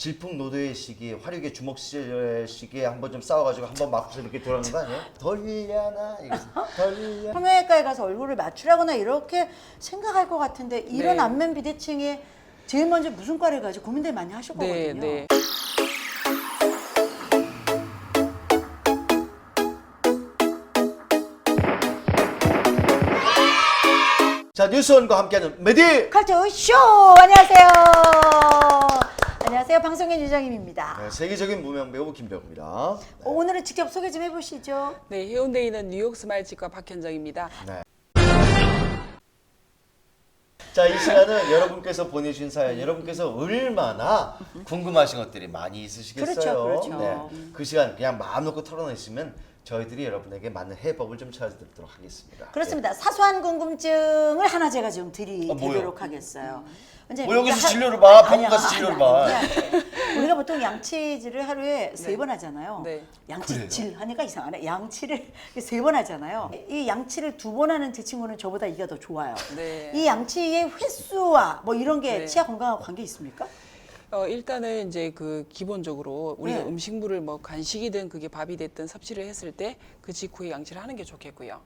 질풍노도의 시기, 화력의 주먹 시기에 한번 좀 싸워가지고 한번 맞고서 이렇게 돌아가는 거 아니에요? 돌려나 이거지. 돌려. 성형외과에 가서 얼굴을 맞추라거나 이렇게 생각할 것 같은데 이런 네. 안면 비대칭에 제일 먼저 무슨 과를 가지 고민들 많이 하실 네, 거거든요. 네. 자, 뉴스원과 함께하는 메디. 칼퇴 쇼! 안녕하세요. 안녕하세요. 방송인 유정임입니다. 네, 세계적인 무명 배우 김배우입니다. 오늘은 직접 소개 좀 해보시죠. 네, 해운대에 있는 뉴욕 스마일 치과 박현정입니다. 네. 자, 이 시간은 여러분께서 보내주신 사연, 여러분께서 얼마나 궁금하신 것들이 많이 있으시겠어요. 그렇죠, 그렇죠. 네, 그 시간 그냥 마음 놓고 털어내시면 저희들이 여러분에게 맞는 해법을 좀 찾아드리도록 하겠습니다. 그렇습니다. 사소한 궁금증을 하나 제가 좀 뭐요? 드리도록 하겠어요. 뭐 여기서 진료를 봐, 병원 가서 진료를 봐. 우리가 보통 양치질을 하루에 3번 하잖아요. 네. 양치질 하니까 이상하네. 양치를 3번 하잖아요. 이 양치를 2번 하는 제 친구는 저보다 이가 더 좋아요. 네. 이 양치의 횟수와 뭐 이런 게 네. 치아 건강하고 관계 있습니까? 일단은 이제 그 기본적으로 우리가 네. 음식물을 뭐 간식이든 그게 밥이 됐든 섭취를 했을 때 그 직후에 양치를 하는 게 좋겠고요.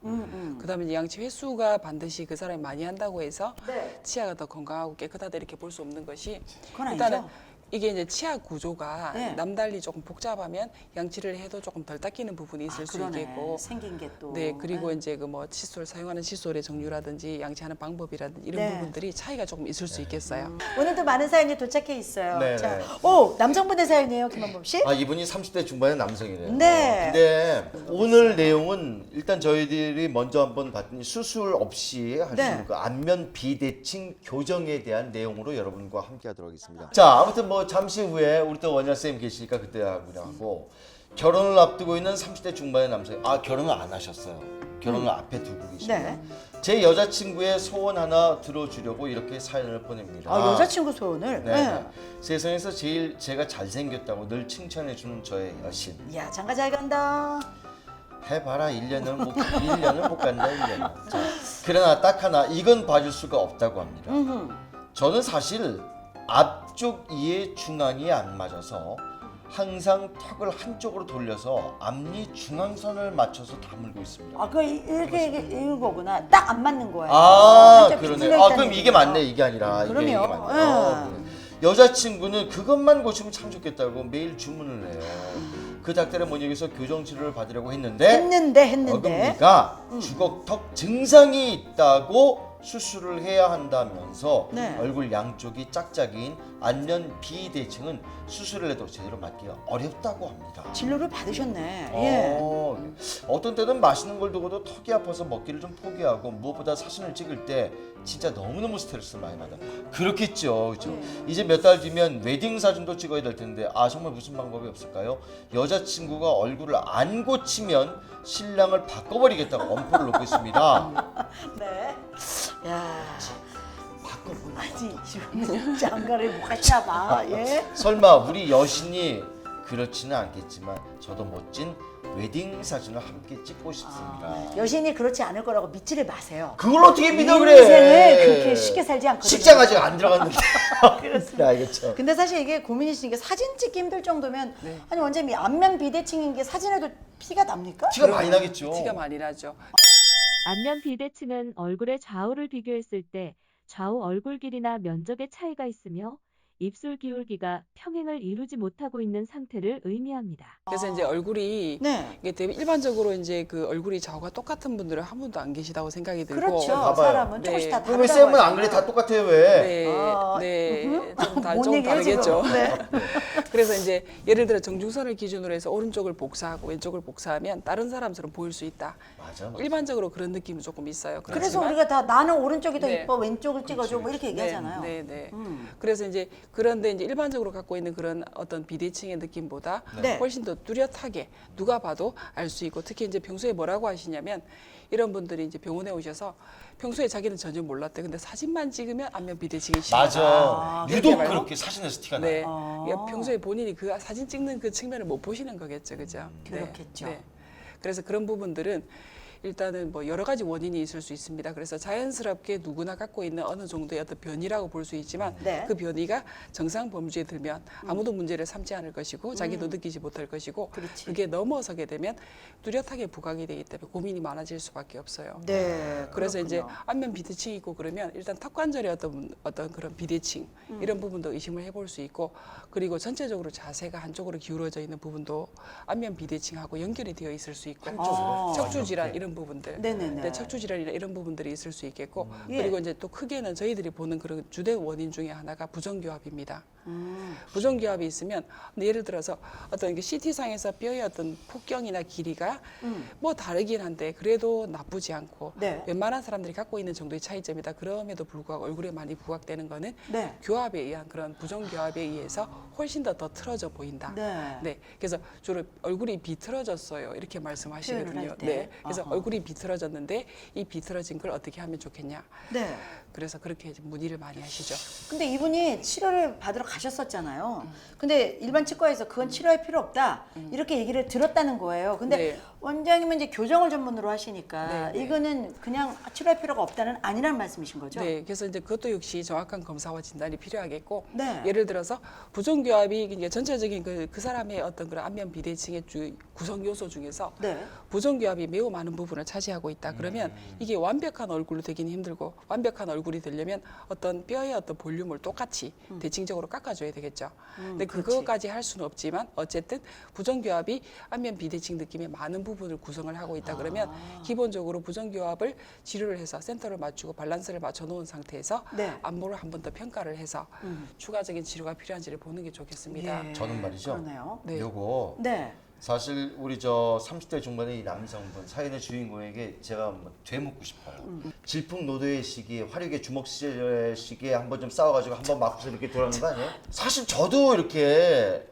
그다음에 이제 양치 횟수가 반드시 그 사람이 많이 한다고 해서 네. 치아가 더 건강하고 깨끗하다 이렇게 볼 수 없는 것이 그건 일단은 아니죠. 이게 이제 치아 구조가 네. 남달리 조금 복잡하면 양치를 해도 조금 덜 닦이는 부분이 있을 수 그러네. 있겠고 생긴 게 또. 네, 그리고 이제 그 뭐 칫솔 사용하는 칫솔의 종류라든지 양치하는 방법이라든지 이런 네. 부분들이 차이가 조금 있을 수 있겠어요. 오늘도 많은 사연이 도착해 있어요. 네, 자, 네. 오 남성분의 사연이에요, 김한범 씨. 아, 이분이 30대 중반의 남성이래요. 네. 근데 오늘 내용은 일단 저희들이 먼저 한번 봤더니 수술 없이 할 수 네. 있는 그 안면 비대칭 교정에 대한 내용으로 여러분과 함께 하도록 하겠습니다. 자, 아무튼 뭐 잠시 후에 우리 또 원장 쌤 계시니까 그때 하고 결혼을 앞두고 있는 30대 중반의 남성. 아, 결혼을 안 하셨어요. 결혼을 앞에 두고 계시네요. 네. 제 여자친구의 소원 하나 들어주려고 이렇게 사연을 보냅니다. 아, 여자친구 소원을. 네. 세상에서 제일 제가 잘생겼다고 늘 칭찬해주는 저의 여신. 야, 장가 잘 간다. 해봐라 1년은 못 1년은 못 간다 1년은. 자, 그러나 딱 하나 이건 봐줄 수가 없다고 합니다. 저는 사실 앞쪽 이의 중앙이 안 맞아서 항상 턱을 한쪽으로 돌려서 앞니 중앙선을 맞춰서 다물고 있습니다. 아, 그 이렇게 이런 거구나. 딱 안 맞는 거예요. 아, 한쪽 그러네. 비틀려 아, 있다는 그럼 이게 얘기죠. 맞네. 이게 아니라 그럼요. 이게 맞네. 그래. 여자친구는 그것만 고치면 참 좋겠다고 매일 주문을 해요. 그 닥달에 못 이겨서 교정 치료를 받으려고 했는데 했는데. 어금니가 주걱턱 증상이 있다고 수술을 해야 한다면서 네. 얼굴 양쪽이 짝짝이인 안면 비대칭은 수술을 해도 제대로 맞기가 어렵다고 합니다. 진료를 받으셨네. 예. 어떤 때는 맛있는 걸 두고도 턱이 아파서 먹기를 좀 포기하고 무엇보다 사진을 찍을 때 진짜 너무너무 스트레스를 많이 받아. 그렇겠죠. 그렇죠? 이제 몇 달 뒤면 웨딩 사진도 찍어야 될 텐데 아, 정말 무슨 방법이 없을까요? 여자친구가 얼굴을 안 고치면 신랑을 바꿔버리겠다고 엄포를 놓고 있습니다. 네. 야. 바꿔버려. 아니, 지금 장가를 못 갔나 봐. 예. 설마 우리 여신이 그렇지는 않겠지만 저도 멋진 웨딩 사진을 함께 찍고 싶습니다. 여신이 그렇지 않을 거라고 믿지를 마세요. 그걸 어떻게 믿어 그래? 인생을 그렇게 쉽게 살지 않거든요. 식장 아직 안 들어갔는데. 그렇습니다. 알겠죠. 근데 사실 이게 고민이신 게 사진 찍기 힘들 정도면 네. 아니 원장님 안면 비대칭인 게 사진에도 피가 납니까? 티가 많이 나겠죠. 티가 많이 나죠. 안면 비대칭은 얼굴의 좌우를 비교했을 때 좌우 얼굴 길이나 면적의 차이가 있으며 입술 기울기가 평행을 이루지 못하고 있는 상태를 의미합니다. 그래서 이제 얼굴이 네. 이게 되게 일반적으로 이제 그 얼굴이 좌우가 똑같은 분들은 한 분도 안 계시다고 생각이 들고 그렇죠. 봐봐요. 사람은 네. 조금씩 다 그럼 왜 다르다고 쌤은 안 그래? 하잖아요. 다 똑같아요 왜? 네, 아, 네, 뭔 좀 얘기예요, 다르겠죠. 지금? 네. 그래서 이제 예를 들어 정중선을 기준으로 해서 오른쪽을 복사하고 왼쪽을 복사하면 다른 사람처럼 보일 수 있다. 맞아. 일반적으로 그런 느낌이 조금 있어요. 그래서 그렇지만 우리가 다 나는 오른쪽이 더 네. 이뻐 왼쪽을 찍어줘 뭐 이렇게 얘기하잖아요. 네, 네. 음. 그래서 이제 그런데 이제 일반적으로 갖고 있는 그런 어떤 비대칭의 느낌보다 네. 훨씬 더 뚜렷하게 누가 봐도 알 수 있고 특히 이제 평소에 뭐라고 하시냐면 이런 분들이 이제 병원에 오셔서 평소에 자기는 전혀 몰랐대. 근데 사진만 찍으면 안면 비대칭이 심하다. 맞아. 이렇게 유독 말해요. 그렇게 사진에서 티가 나. 네. 아. 그러니까 평소에 본인이 그 사진 찍는 그 측면을 못 보시는 거겠죠, 그죠? 네. 그렇겠죠. 그래서 그런 부분들은 일단은 뭐 여러 가지 원인이 있을 수 있습니다. 그래서 자연스럽게 누구나 갖고 있는 어느 정도의 어떤 변이라고 볼 수 있지만 네. 그 변이가 정상 범주에 들면 아무도 문제를 삼지 않을 것이고 자기도 느끼지 못할 것이고 그렇지. 그게 넘어서게 되면 뚜렷하게 부각이 되기 때문에 고민이 많아질 수밖에 없어요. 네. 그래서 이제 그렇군요. 안면 비대칭이 있고 그러면 일단 턱 관절의 어떤 그런 비대칭 이런 부분도 의심을 해볼 수 있고 그리고 전체적으로 자세가 한쪽으로 기울어져 있는 부분도 안면 비대칭하고 연결이 되어 있을 수 있고 한쪽으로? 척추 질환 이런 부분들, 네네네. 네, 척추 질환이나 이런 부분들이 있을 수 있겠고 예. 그리고 이제 또 크게는 저희들이 보는 그런 주된 원인 중에 하나가 부정교합입니다. 음. 부정교합이 있으면 예를 들어서 어떤 이게 CT상에서 뼈의 어떤 폭경이나 길이가 뭐 다르긴 한데 그래도 나쁘지 않고 네. 웬만한 사람들이 갖고 있는 정도의 차이점이다. 그럼에도 불구하고 얼굴에 많이 부각되는 거는 네. 교합에 의한 그런 부정교합에 의해서 훨씬 더 틀어져 보인다. 네. 그래서 주로 얼굴이 비틀어졌어요. 이렇게 표현을 말씀하시거든요. 할 때. 네. 그래서 아하. 얼굴이 비틀어졌는데 이 비틀어진 걸 어떻게 하면 좋겠냐. 네. 그래서 그렇게 이제 문의를 많이 하시죠. 근데 이분이 치료를 받으러 가셨었잖아요. 근데 일반 치과에서 그건 치료할 필요 없다. 이렇게 얘기를 들었다는 거예요. 근데 네. 원장님은 이제 교정을 전문으로 하시니까 네, 네. 이거는 그냥 치료할 필요가 없다는 아니란 말씀이신 거죠? 네, 그래서 이제 그것도 역시 정확한 검사와 진단이 필요하겠고, 네. 예를 들어서 부정교합이 이제 전체적인 그 사람의 어떤 그런 안면 비대칭의 구성 요소 중에서 네. 부정교합이 매우 많은 부분을 차지하고 있다. 그러면 이게 완벽한 얼굴로 되기는 힘들고 완벽한 얼굴이 되려면 어떤 뼈의 어떤 볼륨을 똑같이 대칭적으로 깎아줘야 되겠죠. 근데 그렇지. 그거까지 할 수는 없지만 어쨌든 부정교합이 안면 비대칭 느낌의 많은 부분을 구성을 하고 있다. 그러면 기본적으로 부정교합을 치료를 해서 센터를 맞추고 밸런스를 맞춰 놓은 상태에서 네. 안보를 한 번 더 평가를 해서 추가적인 치료가 필요한지를 보는 게 좋겠습니다. 예. 저는 말이죠. 그러네요. 네. 요거 네. 사실 우리 저 30대 중반의 이 남성분 사연의 주인공에게 제가 뭐 되묻고 싶어요. 질풍노도의 시기, 화력의 주먹 시절의 시기에 한번 좀 싸워가지고 한번 맞고서 이렇게 돌아가는 거 아니에요? 사실 저도 이렇게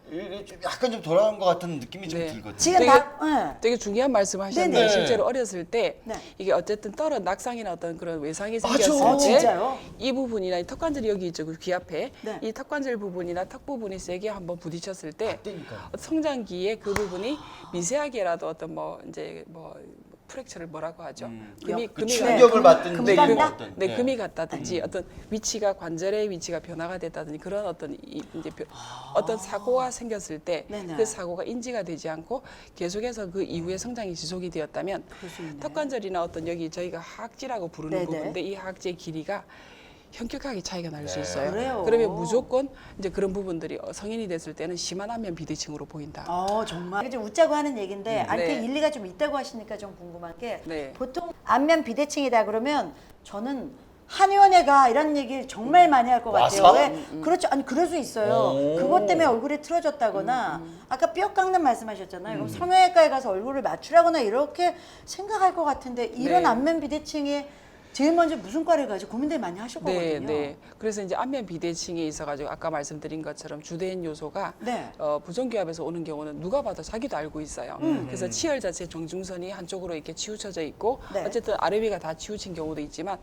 좀 약간 좀 돌아간 것 같은 느낌이 좀 네. 들거든요. 지금 되게- 다 되게 중요한 말씀을 하셨는데 네네. 실제로 어렸을 때 네. 이게 어쨌든 낙상이나 어떤 그런 외상이 맞아. 생겼을 때 진짜요? 이 부분이나 이 턱관절이 여기 있죠. 그 귀 앞에 네. 이 턱관절 부분이나 턱 부분이 세게 한번 부딪혔을 때 그러니까. 성장기에 그 부분이 미세하게라도 어떤 뭐 이제 뭐 프랙처를 뭐라고 하죠? 그 충격을 받든 금이 네, 간다? 어떤, 네, 금이 갔다든지 어떤 위치가 관절의 위치가 변화가 됐다든지 그런 어떤 이제 어떤 사고가 생겼을 때 네네. 그 사고가 인지가 되지 않고 계속해서 그 이후에 성장이 지속이 되었다면 그럴 수 있네. 턱관절이나 어떤 여기 저희가 하악지라고 부르는 네네. 부분인데 이 하악지의 길이가 현격하게 차이가 날 수 있어요. 그래요? 그러면 무조건 이제 그런 부분들이 성인이 됐을 때는 심한 안면 비대칭으로 보인다. 정말 이제 웃자고 하는 얘기인데 안테 네. 일리가 좀 있다고 하시니까 좀 궁금한 게 네. 보통 안면 비대칭이다 그러면 저는 한의원에 가 이런 얘기를 정말 많이 할 것 같아요. 와서? 왜? 그렇죠. 아니 그럴 수 있어요. 오. 그것 때문에 얼굴이 틀어졌다거나 아까 뼈 깎는 말씀하셨잖아요. 그럼 성형외과에 가서 얼굴을 맞추라거나 이렇게 생각할 것 같은데 이런 네. 안면 비대칭에 제일 먼저 무슨 과를 가지 고민들 많이 하실 네, 거거든요. 네. 그래서 이제 안면 비대칭에 있어가지고 아까 말씀드린 것처럼 주된 요소가 네. 부정교합에서 오는 경우는 누가 봐도 자기도 알고 있어요. 그래서 치열 자체 정중선이 한쪽으로 이렇게 치우쳐져 있고 네. 어쨌든 아래 위가 다 치우친 경우도 있지만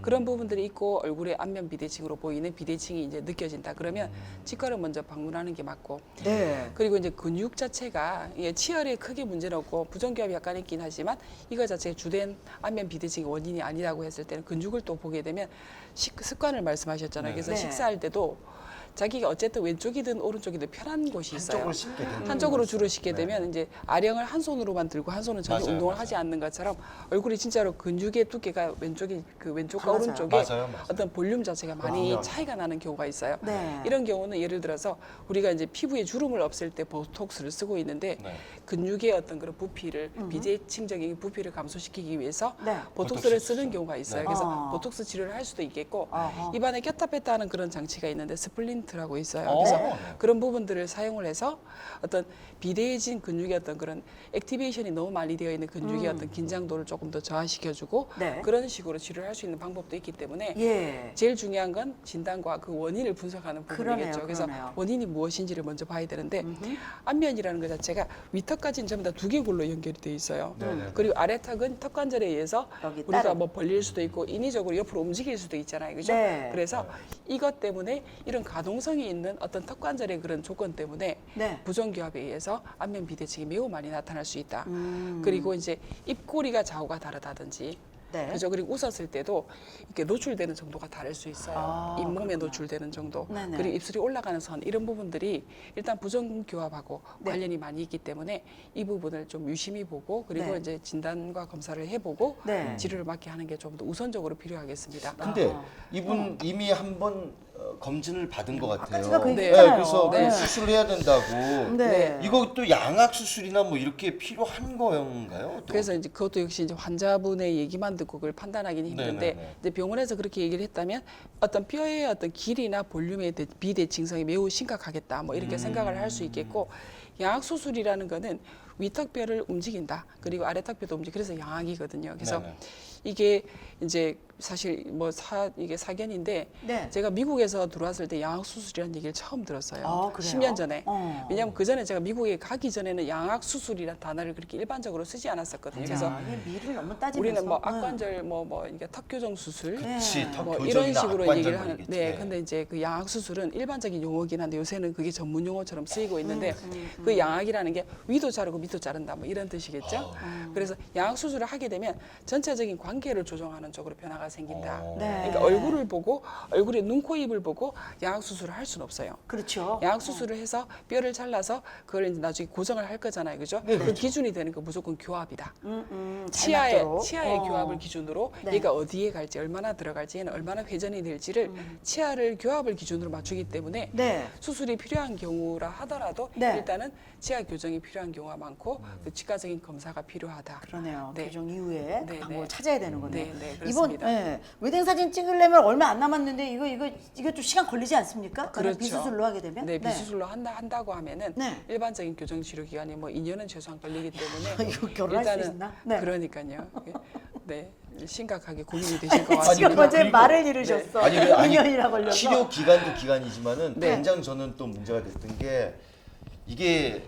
그런 부분들이 있고 얼굴에 안면 비대칭으로 보이는 비대칭이 이제 느껴진다. 그러면 치과를 먼저 방문하는 게 맞고 네. 그리고 이제 근육 자체가 치열에 크게 문제는 없고 부정교합이 약간 있긴 하지만 이거 자체가 주된 안면 비대칭의 원인이 아니라고 했을 때는 근육을 또 보게 되면 습관을 말씀하셨잖아요. 그래서 네. 식사할 때도 자기가 어쨌든 왼쪽이든 오른쪽이든 편한 곳이 있어요. 한쪽을 씹게 되는 한쪽으로 주로 씻게 되면 이제 아령을 한 손으로만 들고 한 손은 전혀 맞아요, 운동을 맞아요. 하지 않는 것처럼 얼굴이 진짜로 근육의 두께가 왼쪽과 맞아요. 오른쪽에 맞아요. 어떤 볼륨 자체가 많이 맞아요. 차이가 나는 경우가 있어요. 네. 이런 경우는 예를 들어서 우리가 이제 피부에 주름을 없앨 때 보톡스를 쓰고 있는데 네. 근육의 어떤 그런 부피를 비대칭적인 부피를 감소시키기 위해서 네. 보톡스를 보톡스 쓰는 경우가 있어요. 네. 그래서 보톡스 치료를 할 수도 있겠고 어허. 입안에 꼈다 뺐다 하는 그런 장치가 있는데 스플린트라고 있어요. 어. 그래서 네. 그런 부분들을 사용을 해서 어떤 비대해진 근육의 어떤 그런 액티베이션이 너무 많이 되어 있는 근육의 어떤 긴장도를 조금 더 저하시켜주고 네. 그런 식으로 치료를 할 수 있는 방법도 있기 때문에 예. 제일 중요한 건 진단과 그 원인을 분석하는 부분이겠죠. 그러네요, 그래서 그러네요. 원인이 무엇인지를 먼저 봐야 되는데 안면이라는 것 자체가 위턱까지는 전부 다 두개골로 연결이 돼 있어요. 네네. 그리고 아래턱은 턱관절에 의해서 여기 우리가 따로. 뭐 벌릴 수도 있고 인위적으로 옆으로 움직일 수도 있잖아요. 그죠? 네. 그래서 이것 때문에 이런 가동 유동성이 있는 어떤 턱관절의 그런 조건 때문에 네. 부정교합에 의해서 안면 비대칭이 매우 많이 나타날 수 있다. 그리고 이제 입꼬리가 좌우가 다르다든지 네. 그죠. 그리고 웃었을 때도 이렇게 노출되는 정도가 다를 수 있어요. 아, 잇몸에 그렇구나. 노출되는 정도. 네네. 그리고 입술이 올라가는 선 이런 부분들이 일단 부정교합하고 네. 관련이 많이 있기 때문에 이 부분을 좀 유심히 보고 그리고 네. 이제 진단과 검사를 해보고 네. 치료를 맞게 하는 게 좀 더 우선적으로 필요하겠습니다. 근데 이분 이미 한 번 검진을 받은 것 같아요. 제가 그 네. 얘기했잖아요. 그래서 네. 수술을 해야 된다고. 네. 이것도 양악 수술이나 뭐 이렇게 필요한 건가요? 또? 그래서 이제 그것도 역시 이제 환자분의 얘기만 듣고 그걸 판단하기는 힘든데 네네네. 이제 병원에서 그렇게 얘기를 했다면 어떤 뼈의 어떤 길이나 볼륨의 비대칭성이 매우 심각하겠다 뭐 이렇게 생각을 할 수 있겠고 양악 수술이라는 거는 위턱뼈를 움직인다 그리고 아래턱뼈도 움직이 그래서 양악이거든요. 그래서 네네. 이게 이제 사실 뭐 이게 사견인데 네. 제가 미국에서 들어왔을 때 양악 수술이라는 얘기를 처음 들었어요. 아, 그래요? 10년 전에. 왜냐하면 그 전에 제가 미국에 가기 전에는 양악 수술이라는 단어를 그렇게 일반적으로 쓰지 않았었거든요. 그래서 자, 이게 미를 너무 따지면서 우리는 뭐 악관절 뭐 이게 턱 교정 수술 그치, 턱 뭐 교정이나 이런 식으로 악관절 얘기를 뭐 하는 이겠지. 네 근데 이제 그 양악 수술은 일반적인 용어긴 한데 요새는 그게 전문 용어처럼 쓰이고 있는데 그 양악이라는 게 위도 자르고 밑도 자른다 뭐 이런 뜻이겠죠. 그래서 양악 수술을 하게 되면 전체적인 관계를 조정하는 쪽으로 변화가 생긴다. 네. 그러니까 얼굴을 보고 얼굴의 눈, 코, 입을 보고 양악 수술을 할 수는 없어요. 그렇죠. 양악 수술을 해서 뼈를 잘라서 그걸 이제 나중에 고정을 할 거잖아요, 그죠? 네, 그 그렇죠. 기준이 되는 거 무조건 교합이다. 잘 치아의 맞도록. 교합을 기준으로 네. 얘가 어디에 갈지 얼마나 들어갈지 얘는 얼마나 회전이 될지를 치아를 교합을 기준으로 맞추기 때문에 네. 수술이 필요한 경우라 하더라도 네. 일단은 치아 교정이 필요한 경우가 많고 그 치과적인 검사가 필요하다. 그러네요. 네. 교정 이후에 네, 방법을 네. 찾아야 되는 거네요. 네, 네, 이번 그렇습니다. 웨딩 사진 찍으려면 얼마 안 남았는데 이거 좀 시간 걸리지 않습니까? 만약 그렇죠. 비수술로 하게 되면? 네, 비수술로 한다고 하면은 네. 일반적인 교정 치료 기간이 뭐 2년은 최소한 걸리기 때문에 이거 결혼할 수 있나? 네. 그러니까요. 네, 심각하게 고민이 되실 것 같습니다. 지금 어제 그리고- 말을 잃으셨어. 아니, 2년이나 걸려서. 치료 기간도 기간이지만은 네. 당장 저는 또 문제가 됐던 게 이게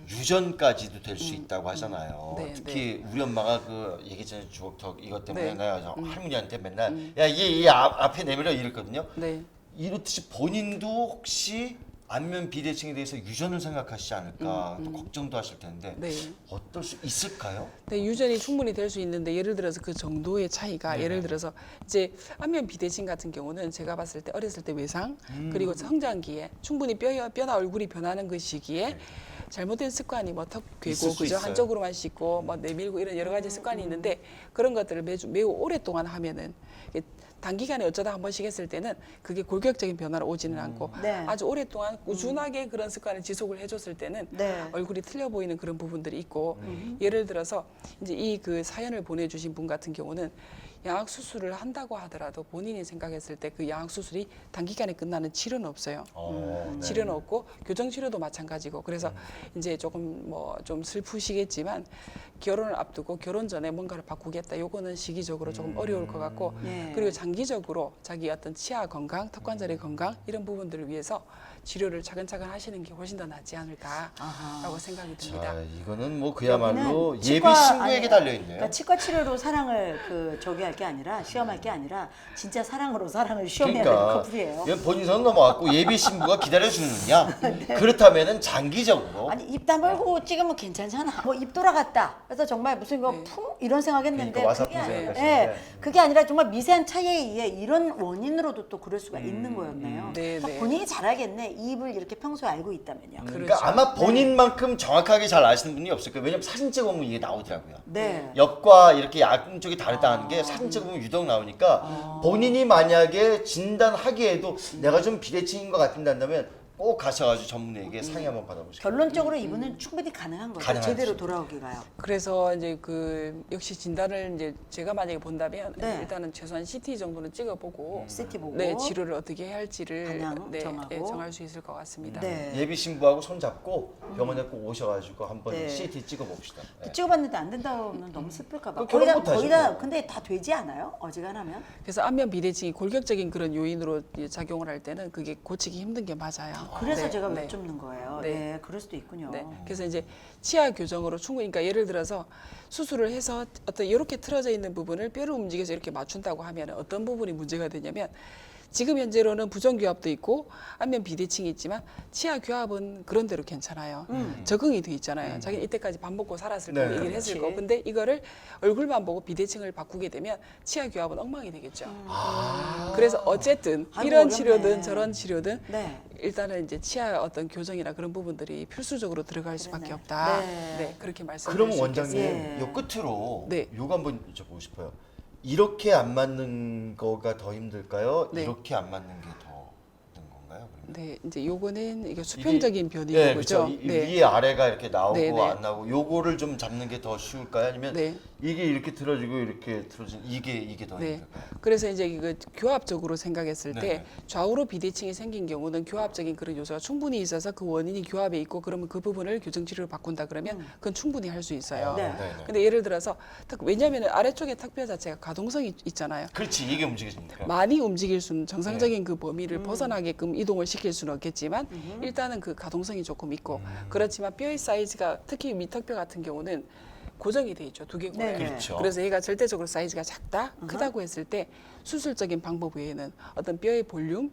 유전까지도 될 수 있다고 하잖아요. 네, 특히 우리 엄마가 그 얘기했잖아요. 주걱턱 이것 때문에 네. 내가 할머니한테 맨날 야 이게 앞에 내밀어 이랬거든요. 네. 이렇듯이 본인도 혹시 안면 비대칭에 대해서 유전을 생각하시지 않을까 또 걱정도 하실 텐데 네. 어떨 수 있을까요? 네, 유전이 충분히 될 수 있는데 예를 들어서 그 정도의 차이가 네. 예를 들어서 이제 안면 비대칭 같은 경우는 제가 봤을 때 어렸을 때 외상 그리고 성장기에 충분히 뼈나 얼굴이 변하는 그 시기에 잘못된 습관이 뭐 턱 있을 괴고 수 그죠 있어요. 한쪽으로만 씻고 뭐 내밀고 이런 여러 가지 습관이 있는데 그런 것들을 매우 오랫동안 하면은 이게 단기간에 어쩌다 한 번씩 했을 때는 그게 골격적인 변화로 오지는 않고 네. 아주 오랫동안 꾸준하게 그런 습관을 지속을 해줬을 때는 네. 얼굴이 틀려 보이는 그런 부분들이 있고 예를 들어서 이제 이 그 사연을 보내주신 분 같은 경우는 양악 수술을 한다고 하더라도 본인이 생각했을 때 그 양악 수술이 단기간에 끝나는 치료는 없어요. 네. 치료는 없고 교정 치료도 마찬가지고 그래서 이제 조금 뭐 좀 슬프시겠지만 결혼을 앞두고 결혼 전에 뭔가를 바꾸겠다. 요거는 시기적으로 조금 어려울 것 같고 네. 그리고 장기적으로 자기 어떤 치아 건강, 턱관절의 건강 이런 부분들을 위해서 치료를 차근차근 하시는 게 훨씬 더 낫지 않을까라고 생각이 듭니다. 자, 이거는 뭐 그야말로 여기는 예비 치과- 신부에게 아니, 달려 있네요. 그러니까 치과 치료로 사랑을 저기 할 게 아니라 시험할 게 아니라 진짜 사랑으로 사랑을 시험해야 되는 커플이에요. 이건 본인 선 넘어갔고 예비 신부가 기다려주느냐? 그렇다면은 장기적으로 아니 입 다물고 찍으면 괜찮잖아. 뭐 입 돌아갔다. 그래서 정말 무슨 이거 품 이런 생각했는데 그러니까 와사품 그게 아니- 생각하시는데. 그게 아니라 정말 미세한 차이에 의해 이런 원인으로도 또 그럴 수가 있는 거였네요. 네, 그러니까 네. 본인이 잘 알겠네. 입을 이렇게 평소에 알고 있다면요. 그러니까 그렇죠. 아마 본인만큼 정확하게 잘 아시는 분이 없을 거예요. 왜냐면 사진 찍어보면 이게 나오더라고요. 네. 옆과 이렇게 양쪽이 다르다는 게 사진 찍어보면 유독 나오니까 본인이 만약에 진단하기에도 내가 좀 비대칭인 것 같은다면 꼭 가셔가지고 전문의에게 상의 한번 받아보시고. 결론적으로 이분은 충분히 가능한 거죠. 가능하죠. 제대로 돌아오기가요. 그래서 이제 그 역시 진단을 이제 제가 만약에 본다면 네. 일단은 최소한 CT 정도는 찍어보고 CT 보고. 네 치료를 어떻게 해야 할지를 방향 정하고. 정할 수 있을 것 같습니다. 네. 예비 신부하고 손 잡고 병원에 꼭 오셔가지고 한번 네. CT 찍어봅시다. 네. 찍어봤는데 안 된다면 너무 슬플까 봐. 그 결혼 못 거의 다 하시고. 근데 다 되지 않아요? 어지간하면? 그래서 안면 비대칭이 골격적인 그런 요인으로 이제 작용을 할 때는 그게 고치기 힘든 게 맞아요. 그래서 네, 제가 네. 여쭙는 거예요. 네. 네. 그럴 수도 있군요. 네. 그래서 이제 치아 교정으로 충분히 그러니까 예를 들어서 수술을 해서 어떤 이렇게 틀어져 있는 부분을 뼈를 움직여서 이렇게 맞춘다고 하면 어떤 부분이 문제가 되냐면 지금 현재로는 부정교합도 있고 안면 비대칭이 있지만 치아 교합은 그런 대로 괜찮아요. 적응이 돼 있잖아요. 자기는 이때까지 밥 먹고 살았을 네, 거고 얘기를 했을 그렇지. 거고. 근데 이거를 얼굴만 보고 비대칭을 바꾸게 되면 치아 교합은 엉망이 되겠죠. 그래서 어쨌든 아이고, 이런 어렵네. 치료든 저런 치료든 네. 일단은 이제 치아 어떤 교정이나 그런 부분들이 필수적으로 들어갈 수밖에 없다. 네. 네, 그렇게 말씀드릴 그럼 수 원장님, 있겠습니다. 예. 요 끝으로 네. 요거 한번 여쭤보고 싶어요. 이렇게 안 맞는 거가 더 힘들까요? 네. 이렇게 안 맞는 게 더 힘든 건가요? 그러면? 네, 이제 요거는 이게 수평적인 변이고 네, 그죠? 그렇죠. 위에 아래가 이렇게 나오고 네, 네. 안 나오고 요거를 좀 잡는 게 더 쉬울까요? 아니면 네. 이게 이렇게 들어지고 이렇게 들어진 이게 더 네. 힘들까요? 그래서 이제 이거 교합적으로 생각했을 네, 때 네. 좌우로 비대칭이 생긴 경우는 교합적인 그런 요소가 충분히 있어서 그 원인이 교합에 있고 그러면 그 부분을 교정 치료를 바꾼다 그러면 그건 충분히 할 수 있어요. 네. 근데 예를 들어서 왜냐하면 아래쪽에 턱뼈 자체가 가동성이 있잖아요. 그렇지, 이게 움직여지니까. 많이 움직일 수는 정상적인 네. 그 범위를 벗어나게끔 이동을 시킬 수는 없겠지만 일단은 그 가동성이 조금 있고 그렇지만 뼈의 사이즈가 특히 밑턱뼈 같은 경우는 고정이 돼 있죠. 두 개골에. 네, 네. 그렇죠. 그래서 얘가 절대적으로 사이즈가 작다, 크다고 했을 때 수술적인 방법 외에는 어떤 뼈의 볼륨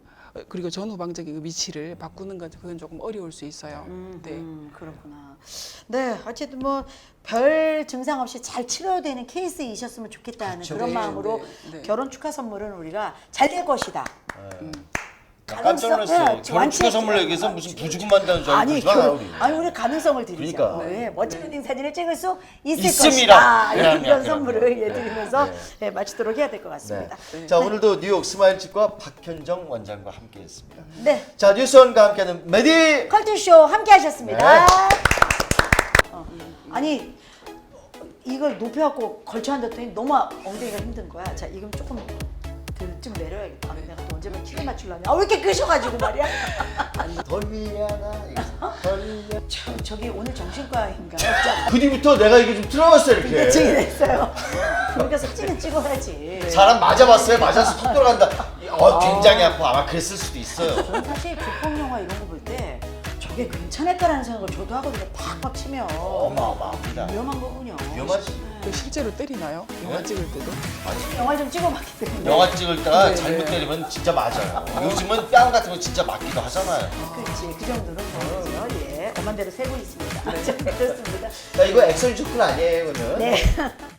그리고 전후방적인 그 위치를 바꾸는 건 그건 조금 어려울 수 있어요. 네. 그렇구나. 네, 어쨌든 뭐 별 증상 없이 잘 치료되는 케이스이셨으면 좋겠다는 그렇죠. 그런 네, 마음으로 네, 네. 결혼 축하 선물은 우리가 잘 될 것이다. 나 깜짝 놀랐어요. 가능성- 네, 결혼 축하 완치- 선물 얘기해서 무슨 부주금 만다는 줄 알고 아니, 그러지 마요, 우리. 아니 우리 가능성을 드리죠. 그러니까. 네, 멋진 웨딩 사진을 찍을 수 있을 있습니다. 것이다. 그럼요, 이런 그럼요. 선물을 드리면서 네. 마치도록 해야 될 것 네. 같습니다. 자, 오늘도 뉴욕 스마일치과 박현정 원장과 함께했습니다. 네, 자, 뉴스원과 함께하는 메디. 컬투쇼 함께 하셨습니다. 네. 아니 이걸 높여갖고 걸쳐 앉았더니 너무 엉덩이가 힘든 거야. 자, 이건 조금 좀 내려야겠다. 내가 또 언제만 키를 맞추려냐. 아, 왜 이렇게 끄셔가지고 말이야. 돌리야나 돌리야. 저기 오늘 정신과인가요? 그 뒤부터 내가 이게 좀 틀어봤어 이렇게. 증이 됐어요. 그러니까 속지는 찍어야지. 사람 맞아봤어요. 맞아서 톡 들어간다. 굉장히 아파. 아마 그랬을 수도 있어요. 저는 사실 불법 영화 이런 거 볼 때 저게 괜찮을까라는 생각을 저도 하거든요. 팍팍 치면 어마어마합니다. 위험한 거군요. 위험하지. 그 실제로 때리나요? 영화 찍을 때도? 영화 좀 찍어봤기 때문에. 영화 찍을 때가 네. 잘못 때리면 진짜 맞아요. 요즘은 뺨 같은 거 진짜 맞기도 하잖아요. 그렇지, 그 정도는 거죠. 예, 엄한 대로 세고 있습니다. 자, 그렇습니다. 자, 이거 액션 쇼크 아니에요, 이거는? 네.